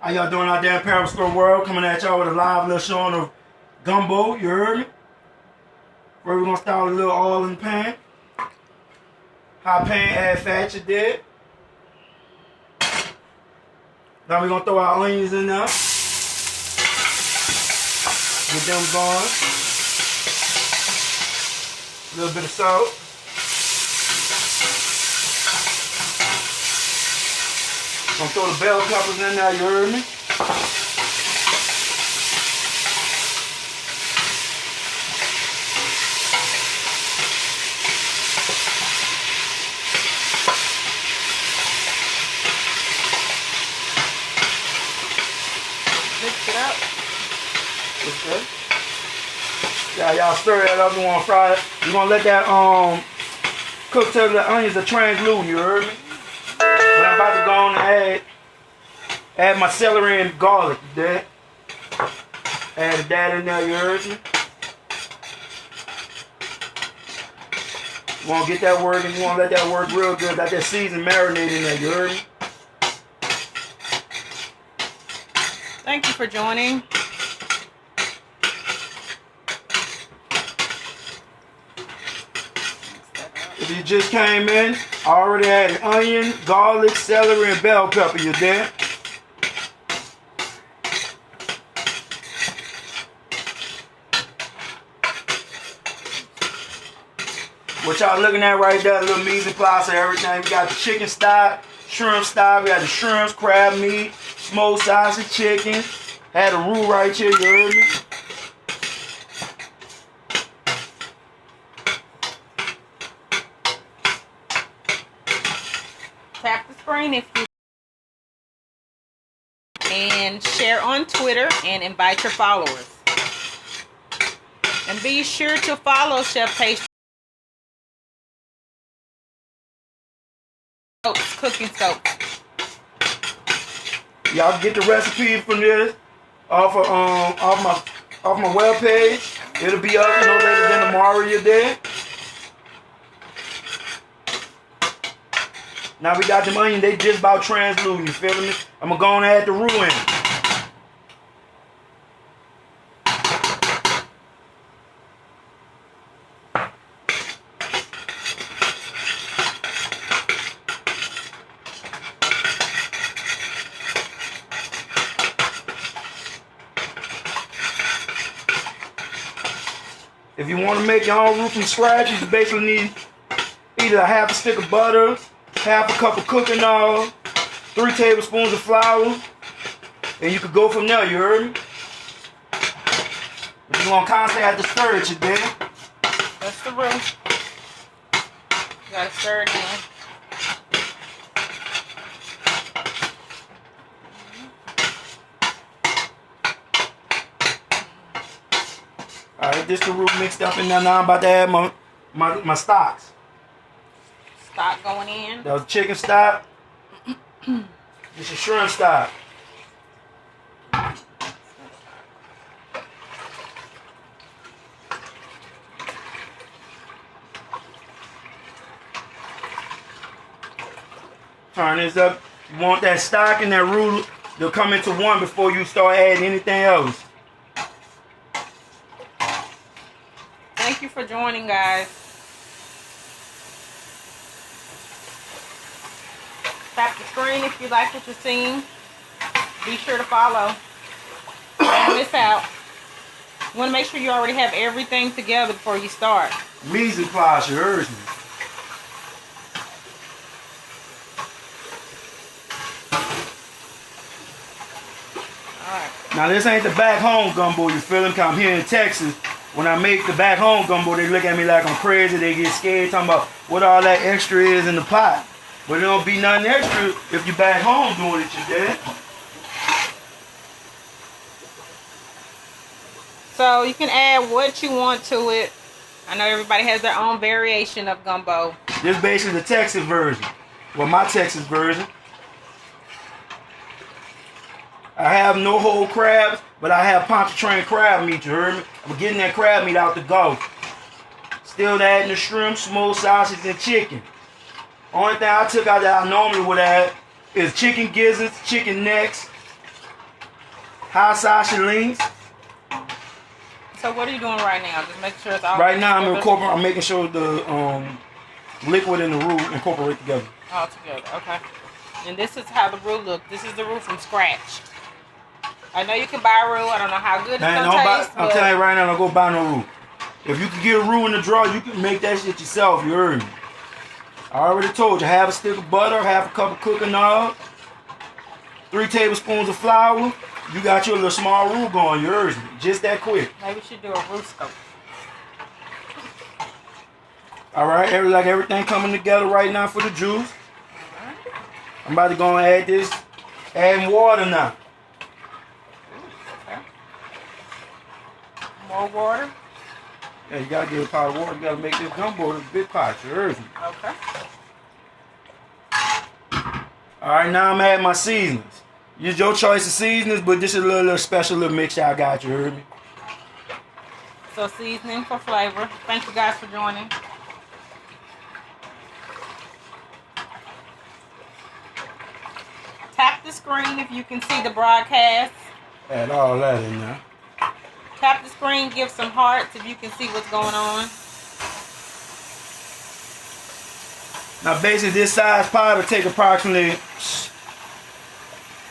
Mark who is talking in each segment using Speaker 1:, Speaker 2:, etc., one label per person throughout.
Speaker 1: How y'all doing out there in Periscope world? Coming at y'all with a live little showing of gumbo, you heard me? First we're gonna start with a little oil in the pan. Hot pan, add fat you did. Now we're gonna throw our onions in there. Get them going. A little bit of salt. Gonna throw the bell peppers in there, you heard me?
Speaker 2: Mix it up.
Speaker 1: Okay. Yeah, y'all stir that up. You wanna fry it. You gonna let that cook till the onions are translucent, you heard me? But I'm about to go on and add my celery and garlic, you did? Add that in there, you heard me? You wanna get that working, you wanna let that work real good, let that season marinate in there, you heard me?
Speaker 2: Thank you for joining.
Speaker 1: If you just came in, I already added onion, garlic, celery, and bell pepper, you there? What y'all looking at right there, a little mise en place of everything. We got the chicken stock, shrimp stock, we got the shrimps, crab meat, smoked sausage, chicken. Had a roux right here, you heard me?
Speaker 2: Tap the screen if you and share on Twitter and invite your followers. And be sure to follow Chef Pastry Cooking Soap.
Speaker 1: Y'all get the recipe from this off my webpage. It'll be up no later than tomorrow, you there? Now we got them onions, they just about translucent, you feeling me? I'm gonna go and add the roux in. If you want to make your own roux from scratch, you basically need either a half a stick of butter, half a cup of cooking oil, 3 tablespoons of flour, and you could go from there, you heard me? But you're going to constantly have to stir it, you dig?
Speaker 2: That's the roux. You gotta stir it in.
Speaker 1: Alright, this the roux mixed up in there. Now I'm about to add my stocks.
Speaker 2: Stock going in.
Speaker 1: That was chicken stock. This is shrimp stock. Turn this up. You want that stock and that roux to come into one before you start adding anything else.
Speaker 2: Thank you for joining, guys. Tap the screen if you like what you're seeing. Be sure to follow. Don't miss out. You want to make sure you already have everything together before you start.
Speaker 1: Mise en place, you heard me.
Speaker 2: Alright.
Speaker 1: Now this ain't the back home gumbo, you feel me? 'Cause I'm here in Texas. When I make the back home gumbo, they look at me like I'm crazy. They get scared talking about what all that extra is in the pot. But there don't be nothing extra if you back home doing it, you did.
Speaker 2: So you can add what you want to it. I know everybody has their own variation of gumbo.
Speaker 1: This is basically the Texas version. Well, my Texas version. I have no whole crabs, but I have Pontchartrain crab meat, you heard me? I'm getting that crab meat out the Gulf. Still adding the shrimp, smoked sausage, and chicken. Only thing I took out that I normally would add is chicken gizzards, chicken necks, High sausage links.
Speaker 2: So what are you doing right now? Just making sure it's all
Speaker 1: Right now
Speaker 2: together?
Speaker 1: I'm making sure the liquid and the roux incorporate together.
Speaker 2: All together, okay. And this is how the roux looks. This is the roux from scratch. I know you can buy roux. I don't know how good it's gonna taste.
Speaker 1: I'm telling you right now, don't go buy no roux. If you can get a roux in the drawer, you can make that shit yourself. You heard me. I already told you. Half a stick of butter, half a cup of cooking oil, 3 tablespoons of flour. You got your little small roux going. You heard me. Just that quick.
Speaker 2: Maybe we should do a roux scope.
Speaker 1: All right, like everything coming together right now for the juice. I'm about to go and add this. Adding water now.
Speaker 2: Okay. More water.
Speaker 1: Yeah, you gotta get a pot of water. You gotta make this gumbo a big pot. You heard me.
Speaker 2: Okay.
Speaker 1: All right, now I'm adding my seasonings. Use your choice of seasonings, but this is a little special little mix I got. You heard me.
Speaker 2: So seasoning for flavor. Thank you guys for joining. Tap the screen if you can see the broadcast.
Speaker 1: Add all that in there.
Speaker 2: Tap the screen, give some hearts if you can see what's going on.
Speaker 1: Now, basically, this size pot will take approximately an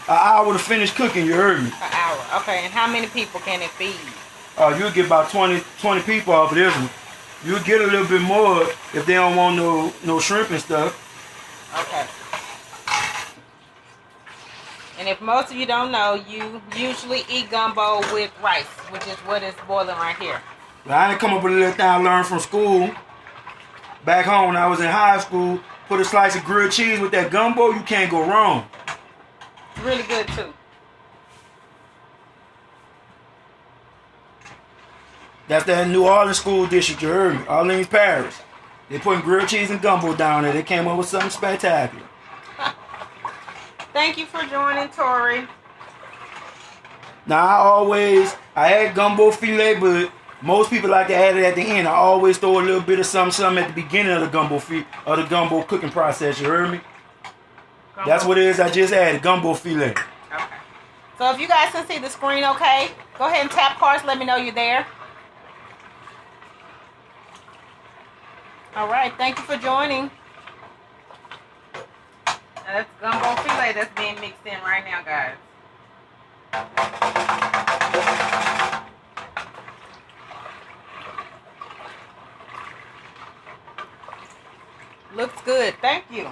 Speaker 1: hour to finish cooking. You heard me.
Speaker 2: An hour. Okay, and how many people can it feed?
Speaker 1: You'll get about 20 people off of this one. You'll get a little bit more if they don't want no shrimp and stuff.
Speaker 2: Okay. And if most of you don't know, you usually eat gumbo with rice, which is what is boiling right here.
Speaker 1: I didn't come up with a little thing I learned from school. Back home when I was in high school, put a slice of grilled cheese with that gumbo, you can't go wrong.
Speaker 2: It's really good too.
Speaker 1: That's that New Orleans school district, you heard me. Orleans Parish. They putting grilled cheese and gumbo down there. They came up with something spectacular.
Speaker 2: Thank you for joining, Tori.
Speaker 1: Now I add gumbo filet, but most people like to add it at the end. I always throw a little bit of something at the beginning of the gumbo cooking process. You heard me? Gumbo. That's what it is. I just added gumbo filet.
Speaker 2: Okay. So if you guys can see the screen, okay, go ahead and tap hearts. Let me know you're there. All right. Thank you for joining. Now that's gumbo filet that's being mixed in right now, guys. Looks good. Thank you.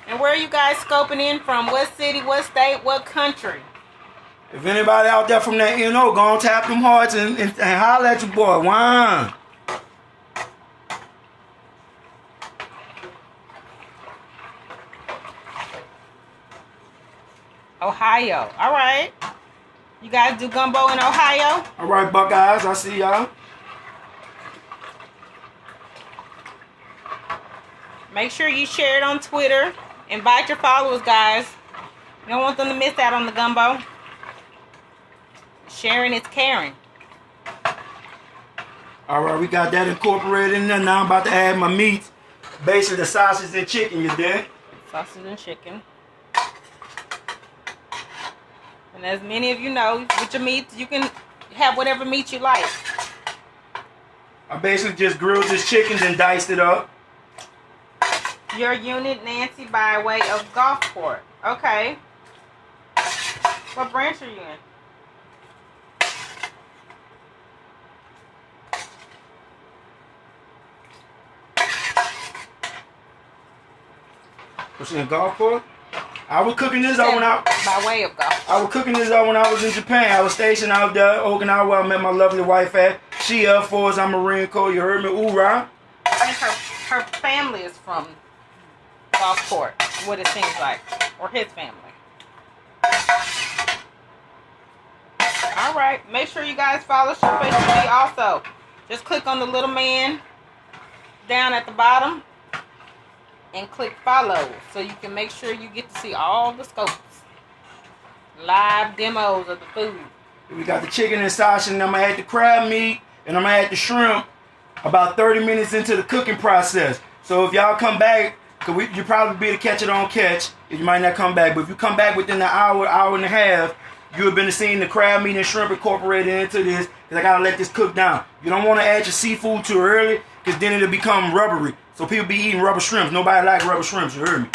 Speaker 2: And where are you guys scoping in from? What city, what state, what country?
Speaker 1: If anybody out there from that NO, go on tap them hearts and holler at your boy. Wow.
Speaker 2: Ohio. All right. You guys do gumbo in Ohio?
Speaker 1: All right, Buckeyes. I see y'all.
Speaker 2: Make sure you share it on Twitter. Invite your followers, guys. You don't want them to miss out on the gumbo. Sharing is caring.
Speaker 1: All right, we got that incorporated in there. Now I'm about to add my meats. Basically, the sausage and chicken, you dig?
Speaker 2: Sausage and chicken. And as many of you know, with your meats, you can have whatever meat you like.
Speaker 1: I basically just grilled this chicken and diced it up.
Speaker 2: Your unit, Nancy, by way of Gulfport. Okay. What branch are you in?
Speaker 1: What's in Gulfport? I was cooking this up when
Speaker 2: by way of Gulfport.
Speaker 1: I was cooking this up when I was in Japan. I was stationed out there, Okinawa, where I met my lovely wife at. She Air Force, I'm Marine Corps. You heard me? Hoorah.
Speaker 2: I think her family is from Gulfport, what it seems like, or his family. All right, make sure you guys follow Chef HB also. Just click on the little man down at the bottom and click follow so you can make sure you get to see all the scopes, live demos of the food.
Speaker 1: We got the chicken and sausage, and I'm gonna add the crab meat, and I'm gonna add the shrimp about 30 minutes into the cooking process. So if y'all come back Cause you probably be able to catch it on catch. You might not come back, but if you come back within an hour, hour and a half, you have been seeing the crab meat and shrimp incorporated into this. Cause I gotta let this cook down. You don't want to add your seafood too early, cause then it'll become rubbery. So people be eating rubber shrimps. Nobody like rubber shrimps. You heard me?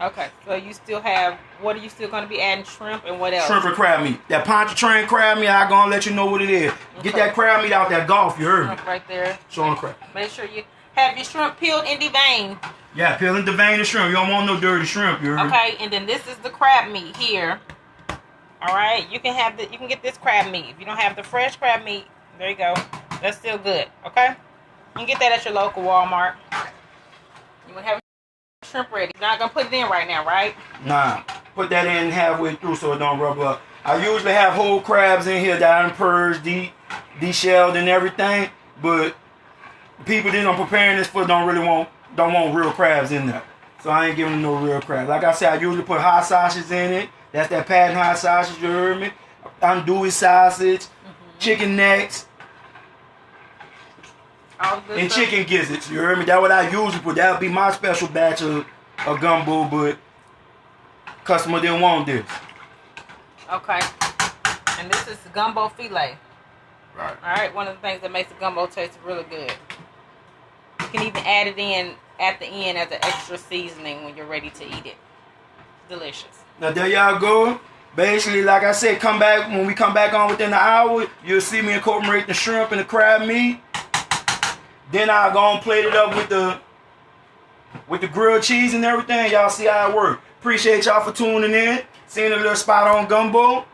Speaker 2: Okay, so you still have, what are you still going to be adding? Shrimp and what else?
Speaker 1: Shrimp and crab meat. That Pontchartrain crab meat, I'm gonna let you know what it is. Okay. Get that crab meat out that Gulf. You heard me?
Speaker 2: Right there.
Speaker 1: Show them crab.
Speaker 2: Make sure you have your shrimp peeled and deveined.
Speaker 1: Yeah, peel and devein the shrimp. You don't want no dirty shrimp. You heard me?
Speaker 2: Okay, and then this is the crab meat here. All right, you can have you can get this crab meat. If you don't have the fresh crab meat, there you go. That's still good. Okay, you can get that at your local Walmart. You want to have shrimp ready. You're not gonna put it in right now, right?
Speaker 1: Nah, put that in halfway through so it don't rub up. I usually have whole crabs in here that I'm purged, de-shelled and everything, but people that I'm preparing this for don't want real crabs in there. So I ain't giving them no real crabs. Like I said, I usually put hot sausage in it. That's that patent hot sausage, you heard me? Andouille sausage, chicken necks, and chicken gizzards, you heard me? That's what I usually put. That would be my special batch of gumbo, but customer didn't want this.
Speaker 2: Okay. And this is gumbo filet.
Speaker 1: Right.
Speaker 2: Alright, one of the things that makes the gumbo taste really good. You can even add it in at the end as an extra seasoning when you're ready to eat it. Delicious.
Speaker 1: Now there y'all go. Basically, like I said, when we come back on within an hour, you'll see me incorporate the shrimp and the crab meat. Then I'll go and plate it up with the grilled cheese and everything. Y'all see how it works. Appreciate y'all for tuning in. Seeing a little spot on gumbo.